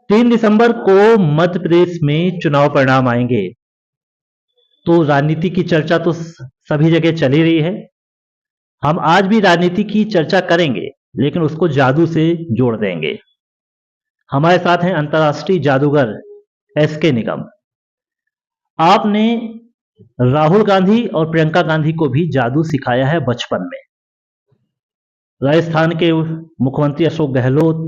3 दिसंबर को मध्य प्रदेश में चुनाव परिणाम आएंगे। तो राजनीति की चर्चा तो सभी जगह चल ही रही है। हम आज भी राजनीति की चर्चा करेंगे, लेकिन उसको जादू से जोड़ देंगे। हमारे साथ हैं अंतर्राष्ट्रीय जादूगर एसके निगम। आपने राहुल गांधी और प्रियंका गांधी को भी जादू सिखाया है बचपन में। राजस्थान के मुख्यमंत्री अशोक गहलोत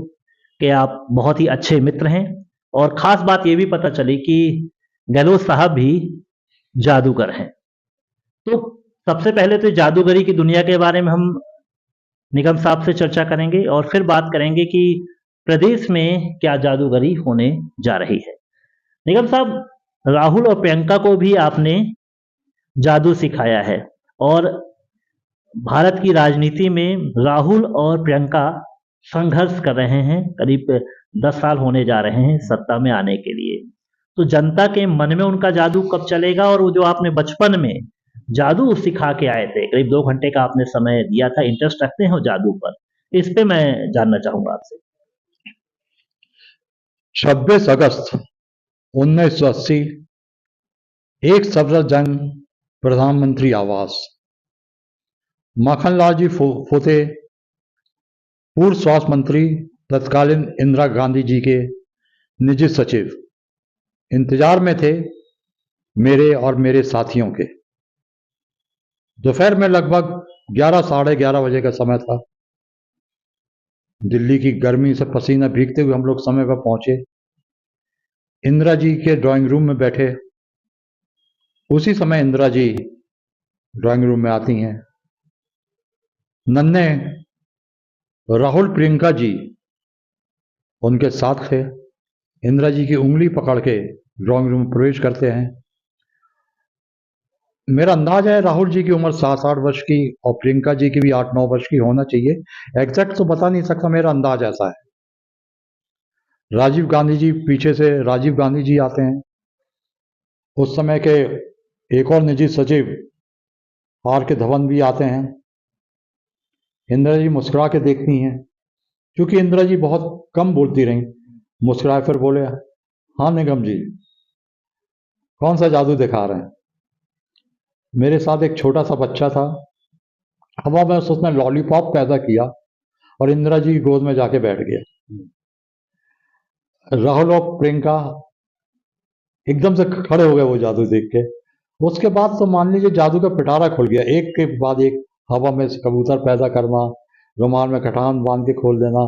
के आप बहुत ही अच्छे मित्र हैं, और खास बात यह भी पता चली कि गहलोत साहब भी जादूगर हैं। तो सबसे पहले तो जादूगरी की दुनिया के बारे में हम निगम साहब से चर्चा करेंगे, और फिर बात करेंगे कि प्रदेश में क्या जादूगरी होने जा रही है। निगम साहब, राहुल और प्रियंका को भी आपने जादू सिखाया है, और भारत की राजनीति में राहुल और प्रियंका संघर्ष कर रहे हैं। करीब 10 साल होने जा रहे हैं सत्ता में आने के लिए। तो जनता के मन में उनका जादू कब चलेगा, और वो जो आपने बचपन में जादू सिखा के आए थे, करीब 2 घंटे का आपने समय दिया था, इंटरेस्ट रखते हैं वो जादू पर, इस पे मैं जानना चाहूंगा आपसे। 26 अगस्त 1980, एक सफल जंग, प्रधानमंत्री आवास। माखनलाल जी फोते पूर्व स्वास्थ्य मंत्री, तत्कालीन इंदिरा गांधी जी के निजी सचिव, इंतजार में थे मेरे और मेरे साथियों के। दोपहर में लगभग 11 साढ़े 11 बजे का समय था। दिल्ली की गर्मी से पसीना भीगते हुए हम लोग समय पर पहुंचे। इंदिरा जी के ड्राइंग रूम में बैठे। उसी समय इंदिरा जी ड्राइंग रूम में आती हैं। नन्हे राहुल प्रियंका जी उनके साथ थे। इंदिरा जी की उंगली पकड़ के ड्राइंग रूम में प्रवेश करते हैं। मेरा अंदाज है राहुल जी की उम्र 7-8 वर्ष की और प्रियंका जी की भी 8-9 वर्ष की होना चाहिए। एग्जैक्ट तो बता नहीं सकता, मेरा अंदाज ऐसा है। राजीव गांधी जी पीछे से, राजीव गांधी जी आते हैं। उस समय के एक और निजी सचिव आर के धवन भी आते हैं। इंदिरा जी मुस्कुरा के देखती हैं। क्योंकि इंदिरा जी बहुत कम बोलती रहीं, मुस्कुराए फिर बोले, हाँ निगम जी, कौन सा जादू दिखा रहे हैं? मेरे साथ एक छोटा सा बच्चा था। हवा में उसने लॉलीपॉप पैदा किया और इंदिरा जी की गोद में जाके बैठ गया। राहुल और प्रियंका एकदम से खड़े हो गए वो जादू देख के। उसके बाद तो मान लीजिए जादू का पिटारा खुल गया। एक के बाद एक हवा में से कबूतर पैदा करना, रुमाल में कटान बांध के खोल देना,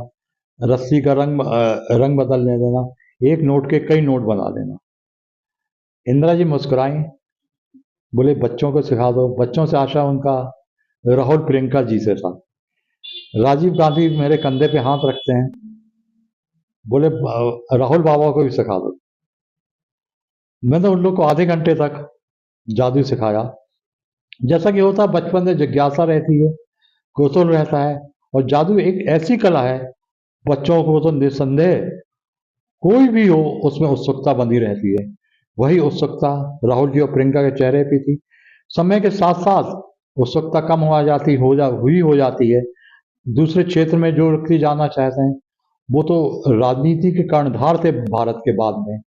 रस्सी का रंग बदलने देना, एक नोट के कई नोट बना देना। इंदिरा जी मुस्कुराई, बोले बच्चों को सिखा दो। बच्चों से आशा उनका राहुल प्रियंका जी से था। राजीव गांधी मेरे कंधे पे हाथ रखते हैं, बोले राहुल बाबा को भी सिखा दो। मैंने उन लोग को आधे घंटे तक जादू सिखाया। जैसा कि होता बचपन में जिज्ञासा रहती है, कौतूहल रहता है, और जादू एक ऐसी कला है, बच्चों को तो निस्संदेह कोई भी हो उसमें उत्सुकता बनी रहती है। वही उत्सुकता राहुल जी और प्रियंका के चेहरे पे थी। समय के साथ साथ उत्सुकता कम हो जाती है। दूसरे क्षेत्र में जो व्यक्ति जाना चाहते हैं, वो तो राजनीति के कर्णधार थे भारत के बाद में।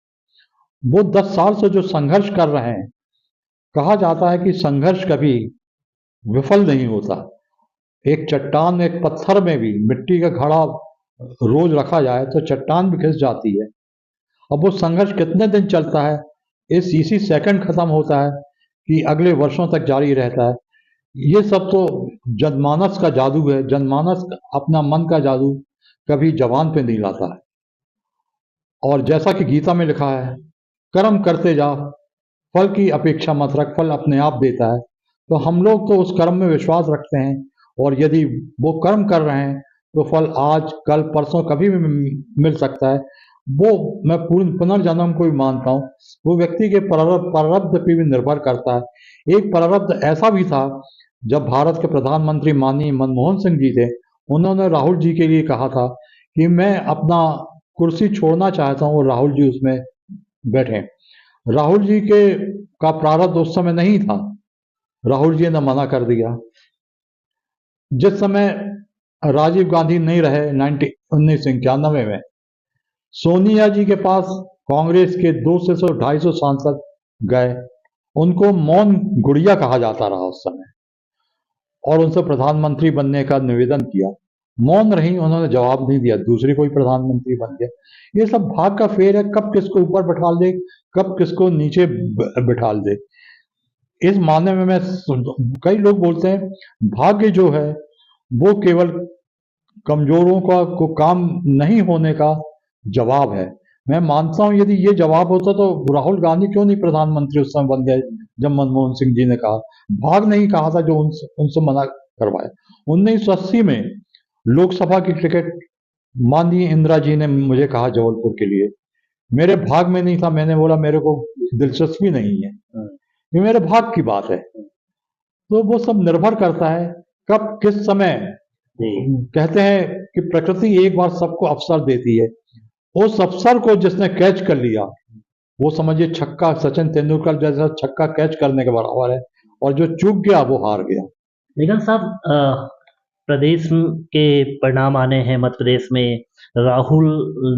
वो 10 साल से जो संघर्ष कर रहे हैं, कहा जाता है कि संघर्ष कभी विफल नहीं होता। एक चट्टान, एक पत्थर में भी मिट्टी का घड़ा रोज रखा जाए तो चट्टान भी घिस जाती है। अब वो संघर्ष कितने दिन चलता है, इसी सेकंड खत्म होता है कि अगले वर्षों तक जारी रहता है। ये सब तो जनमानस का जादू है। जनमानस अपना मन का जादू कभी जवान पे नहीं लाता है। और जैसा कि गीता में लिखा है, कर्म करते जाओ, फल की अपेक्षा मत रख, फल अपने आप देता है। तो हम लोग तो उस कर्म में विश्वास रखते हैं, और यदि वो कर्म कर रहे हैं तो फल आज, कल, परसों कभी भी मिल सकता है। वो मैं पूर्ण पुनर्जन्म को भी मानता हूँ। वो व्यक्ति के प्रारब्ध पे भी निर्भर करता है। एक प्रारब्ध ऐसा भी था, जब भारत के प्रधानमंत्री माननीय मनमोहन सिंह जी थे, उन्होंने राहुल जी के लिए कहा था कि मैं अपना कुर्सी छोड़ना चाहता हूँ और राहुल जी उसमें बैठे। राहुल जी के का प्रारब्ध उस समय नहीं था। राहुल जी ने मना कर दिया। जिस समय राजीव गांधी नहीं रहे 1991 में, सोनिया जी के पास कांग्रेस के 200 से 250 सांसद गए, उनको मौन गुड़िया कहा जाता रहा उस समय, और उनसे प्रधानमंत्री बनने का निवेदन किया। मौन रही, उन्होंने जवाब नहीं दिया, दूसरी कोई प्रधानमंत्री बन गया। ये सब भाग का फेर है, कब किसको ऊपर बैठा दे, कब किसको नीचे बिठा दे। इस मामले में मैं कई लोग बोलते हैं भाग्य जो है वो केवल कमजोरों का को काम नहीं होने का जवाब है। मैं मानता हूं यदि ये जवाब होता तो राहुल गांधी क्यों नहीं प्रधानमंत्री उस समय बन गए जब मनमोहन सिंह जी ने कहा। भाग नहीं कहा था जो उनसे मना करवाया। 1980 में लोकसभा की टिकट माननीय इंदिरा जी ने मुझे कहा जबलपुर के लिए, मेरे भाग में नहीं था, मैंने बोला मेरे को दिलचस्पी नहीं है, ये मेरे भाग की बात है। तो वो सब निर्भर करता है कब किस समय। कहते हैं कि प्रकृति एक बार सबको अवसर देती है, उस अवसर को जिसने कैच कर लिया वो समझिए छक्का, सचिन तेंदुलकर जैसा छक्का कैच करने के बराबर है, और जो चूक गया वो हार गया। लेकिन साहब प्रदेश के परिणाम आने हैं, मध्य प्रदेश में राहुल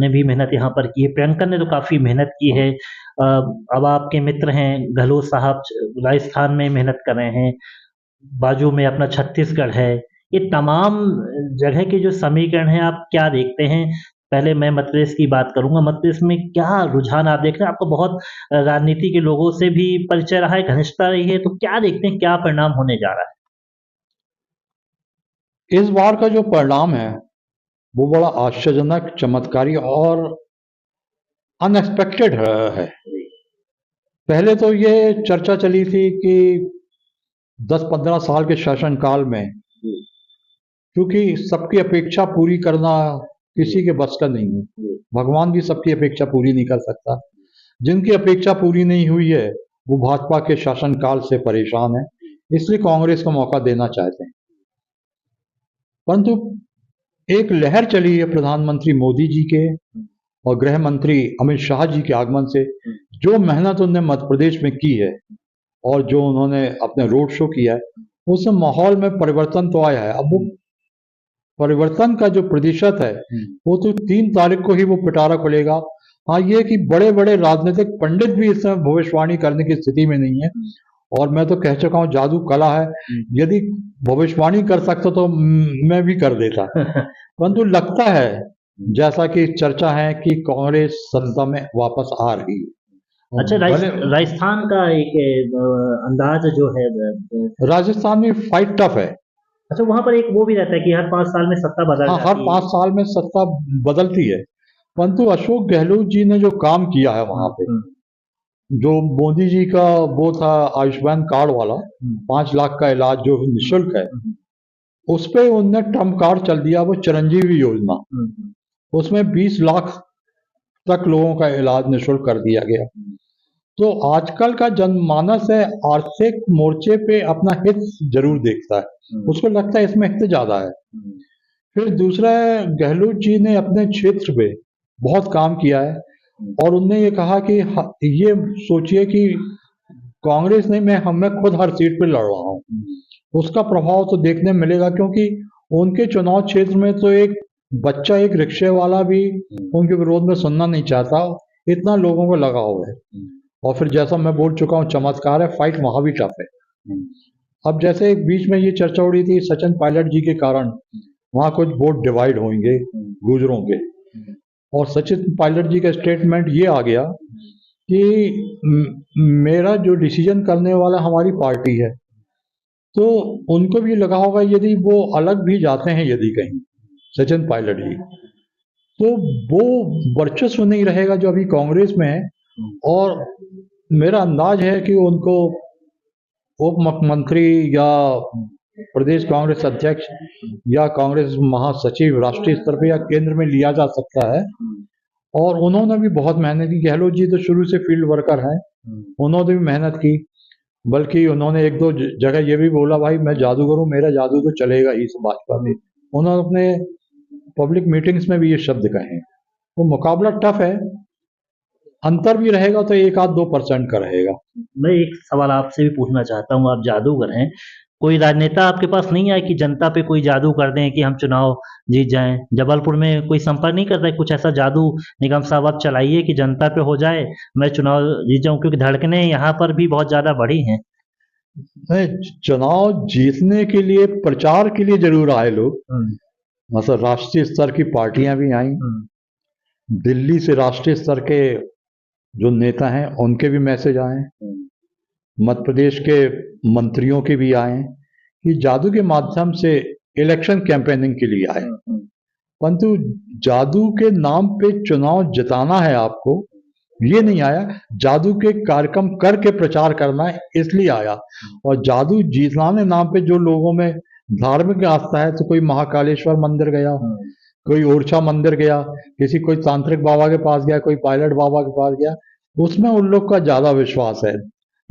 ने भी मेहनत यहाँ पर की है, प्रियंका ने तो काफ़ी मेहनत की है। अब आपके मित्र हैं गहलोत साहब राजस्थान में मेहनत कर रहे हैं, बाजू में अपना छत्तीसगढ़ है। ये तमाम जगह के जो समीकरण हैं आप क्या देखते हैं? पहले मैं मध्य प्रदेश की बात करूँगा, मध्य प्रदेश में क्या रुझान आप देख रहे हैं? आपको बहुत राजनीति के लोगों से भी परिचय रहा है, घनिष्ठता रही है, तो क्या देखते हैं क्या परिणाम होने जा रहा है? इस बार का जो परिणाम है वो बड़ा आश्चर्यजनक, चमत्कारी और अनएक्सपेक्टेड है। पहले तो ये चर्चा चली थी कि 10-15 साल के शासनकाल में, क्योंकि सबकी अपेक्षा पूरी करना किसी के बस का नहीं है, भगवान भी सबकी अपेक्षा पूरी नहीं कर सकता। जिनकी अपेक्षा पूरी नहीं हुई है वो भाजपा के शासनकाल से परेशान है, इसलिए कांग्रेस को मौका देना चाहते हैं। परंतु एक लहर चली है प्रधानमंत्री मोदी जी के और गृह मंत्री अमित शाह जी के आगमन से। जो मेहनत उन्होंने मध्य प्रदेश में की है और जो उन्होंने अपने रोड शो किया है, उस माहौल में परिवर्तन तो आया है। अब वो परिवर्तन का जो प्रतिशत है वो तो 3 तारीख को ही वो पिटारा खुलेगा। हाँ, ये कि बड़े बड़े राजनीतिक पंडित भी इस समय भविष्यवाणी करने की स्थिति में नहीं है, और मैं तो कह चुका हूँ जादू कला है, यदि भविष्यवाणी कर सकता तो मैं भी कर देता। परंतु लगता है जैसा कि चर्चा है कि कांग्रेस सत्ता में वापस आ रही है। अच्छा, राजस्थान का एक अंदाज जो है राजस्थान में फाइट टफ है। अच्छा, वहां पर एक वो भी रहता है कि हर 5 साल में सत्ता बदल हाँ, जाती हर है। 5 साल में सत्ता बदलती है, परंतु अशोक गहलोत जी ने जो काम किया है वहां पे, जो मोदी जी का वो था आयुष्मान कार्ड वाला 5 लाख का इलाज जो निःशुल्क है, उस पे उनने ट्रम्प कार्ड चल दिया, वो चिरंजीवी योजना, उसमें 20 लाख तक लोगों का इलाज निःशुल्क कर दिया गया। तो आजकल का जनमानस है आर्थिक मोर्चे पे अपना हित जरूर देखता है, उसको लगता है इसमें हित ज्यादा है। फिर दूसरा है, गहलोत जी ने अपने क्षेत्र पे बहुत काम किया है, और उनने ये कहा कि ये सोचिए कि कांग्रेस नहीं, मैं खुद हर सीट पे लड़ रहा हूँ। उसका प्रभाव तो देखने मिलेगा, क्योंकि उनके चुनाव क्षेत्र में तो एक बच्चा, एक रिक्शे वाला भी उनके विरोध में सुनना नहीं चाहता, इतना लोगों को लगाव है। और फिर जैसा मैं बोल चुका हूँ चमत्कार है, फाइट वहां भी टफ है। अब जैसे एक बीच में ये चर्चा हो रही थी सचिन पायलट जी के कारण वहां कुछ वोट डिवाइड होंगे गुजरों के, और सचिन पायलट जी का स्टेटमेंट ये आ गया कि मेरा जो डिसीजन करने वाला हमारी पार्टी है। तो उनको भी लगा होगा यदि वो अलग भी जाते हैं यदि कहीं सचिन पायलट जी, तो वो वर्चस्व नहीं रहेगा जो अभी कांग्रेस में है। और मेरा अंदाज है कि उनको उप मुख्यमंत्री या प्रदेश कांग्रेस अध्यक्ष या कांग्रेस महासचिव राष्ट्रीय स्तर पे या केंद्र में लिया जा सकता है। और उन्होंने भी बहुत मेहनत की, गहलोत जी तो शुरू से फील्ड वर्कर हैं, उन्होंने भी मेहनत की, बल्कि उन्होंने 1-2 जगह ये भी बोला भाई मैं जादूगर हूँ, मेरा जादू तो चलेगा ही इस भाजपा में। उन्होंने अपने पब्लिक मीटिंग्स में भी ये शब्द कहे। वो मुकाबला टफ है, अंतर भी रहेगा तो 1-2% का रहेगा। मैं एक सवाल आपसे भी पूछना चाहता हूँ, आप जादूगर हैं, कोई राजनेता आपके पास नहीं आया कि जनता पे कोई जादू कर दें कि हम चुनाव जीत जाएं? जबलपुर में कोई संपर्क नहीं करता है कुछ ऐसा जादू, निगम साहब आप चलाइए कि जनता पे हो जाए, मैं चुनाव जीत जाऊं? क्योंकि धड़कनें यहाँ पर भी बहुत ज्यादा बढ़ी हैं। नहीं, चुनाव जीतने के लिए प्रचार के लिए जरूर आए लोग। मतलब राष्ट्रीय स्तर की पार्टियां भी आई, दिल्ली से राष्ट्रीय स्तर के जो नेता हैं उनके भी मैसेज आए, मध्य प्रदेश के मंत्रियों के भी आए कि जादू के माध्यम से इलेक्शन कैंपेनिंग के लिए आए। परंतु जादू के नाम पे चुनाव जिताना है आपको, ये नहीं आया। जादू के कार्यक्रम करके प्रचार करना है, इसलिए आया। और जादू जीतने नाम पे जो लोगों में धार्मिक आस्था है, तो कोई महाकालेश्वर मंदिर गया, कोई ओरछा मंदिर गया, किसी कोई तांत्रिक बाबा के पास गया, कोई पायलट बाबा के पास गया, उसमें उन लोग का ज्यादा विश्वास है।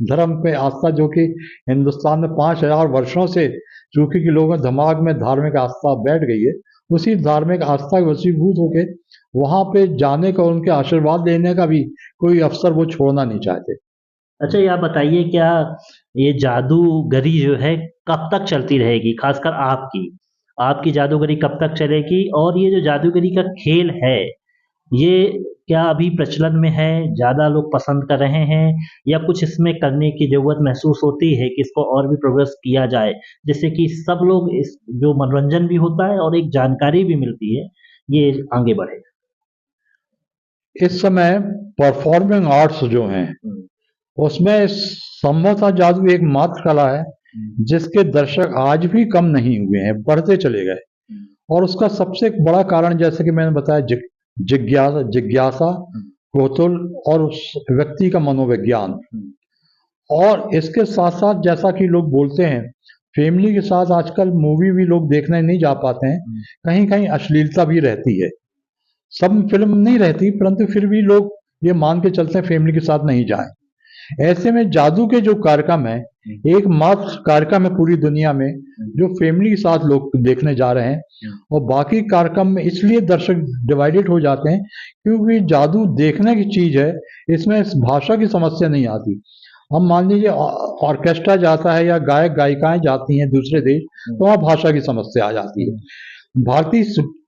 धर्म पे आस्था जो कि हिंदुस्तान में 5000 वर्षों से चूंकि के लोगों के दिमाग में धार्मिक आस्था बैठ गई है, उसी धार्मिक आस्था के वशीभूत होके वहां पे जाने का, उनके आशीर्वाद लेने का भी कोई अवसर वो छोड़ना नहीं चाहते। अच्छा, ये आप बताइए, क्या ये जादूगरी जो है कब तक चलती रहेगी? खासकर आपकी जादूगरी कब तक चलेगी? और ये जो जादूगरी का खेल है, ये क्या अभी प्रचलन में है, ज्यादा लोग पसंद कर रहे हैं, या कुछ इसमें करने की जरूरत महसूस होती है कि इसको और भी प्रोग्रेस किया जाए, जिससे कि सब लोग इस जो मनोरंजन भी होता है और एक जानकारी भी मिलती है, ये आगे बढ़े? इस समय परफॉर्मिंग आर्ट्स जो हैं उसमें संभवतः जादू एक मात्र कला है जिसके दर्शक आज भी कम नहीं हुए हैं, बढ़ते चले गए। और उसका सबसे बड़ा कारण, जैसे कि मैंने बताया, जिज्ञासा, कौतूहल और उस व्यक्ति का मनोविज्ञान। और इसके साथ साथ जैसा कि लोग बोलते हैं, फैमिली के साथ आजकल मूवी भी लोग देखने नहीं जा पाते हैं, कहीं कहीं अश्लीलता भी रहती है। सब फिल्म नहीं रहती, परंतु फिर भी लोग ये मान के चलते हैं फैमिली के साथ नहीं जाएं। ऐसे में जादू के जो कार्यक्रम है, एकमात्र कार्यक्रम है पूरी दुनिया में जो फैमिली के साथ लोग देखने जा रहे हैं। और बाकी कार्यक्रम में इसलिए दर्शक डिवाइडेड हो जाते हैं क्योंकि जादू देखने की चीज है, इसमें भाषा की समस्या नहीं आती। हम मान लीजिए ऑर्केस्ट्रा जाता है या गायक गायिकाएं जाती हैं दूसरे देश, तो वहाँ भाषा की समस्या आ जाती है। भारतीय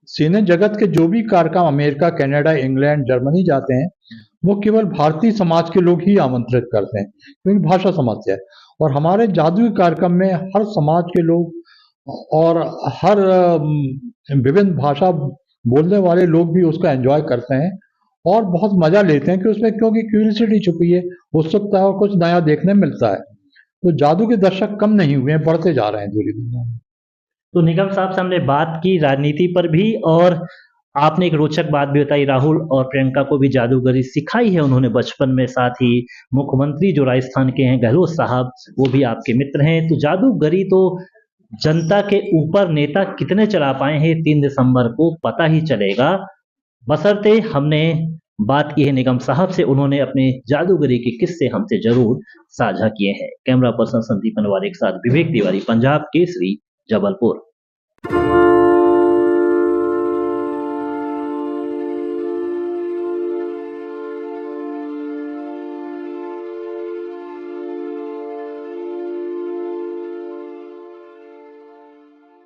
सिने जगत के जो भी कार्यक्रम अमेरिका, कनाडा, इंग्लैंड, जर्मनी जाते हैं, वो केवल भारतीय समाज के लोग ही आमंत्रित करते हैं क्योंकि भाषा समस्या है। और हमारे जादू के कार्यक्रम में हर समाज के लोग और हर विभिन्न भाषा बोलने वाले लोग भी उसका एंजॉय करते हैं और बहुत मजा लेते हैं कि उसमें, क्योंकि क्यूरियोसिटी छुपी है, उत्सुकता है और कुछ नया देखने मिलता है। तो जादू के दर्शक कम नहीं हुए हैं, बढ़ते जा रहे हैं पूरी दुनिया में। तो निगम साहब से हमने बात की राजनीति पर भी, और आपने एक रोचक बात भी बताई, राहुल और प्रियंका को भी जादूगरी सिखाई है उन्होंने बचपन में। साथ ही मुख्यमंत्री जो राजस्थान के हैं, गहलोत साहब, वो भी आपके मित्र हैं। तो जादूगरी तो जनता के ऊपर नेता कितने चला पाए हैं, 3 दिसंबर को पता ही चलेगा। बशर्ते हमने बात की है निगम साहब से, उन्होंने अपने जादूगरी के किस्से हमसे जरूर साझा किए हैं। कैमरा पर्सन संदीप अनवारी के साथ विवेक तिवारी, पंजाब केसरी, जबलपुर।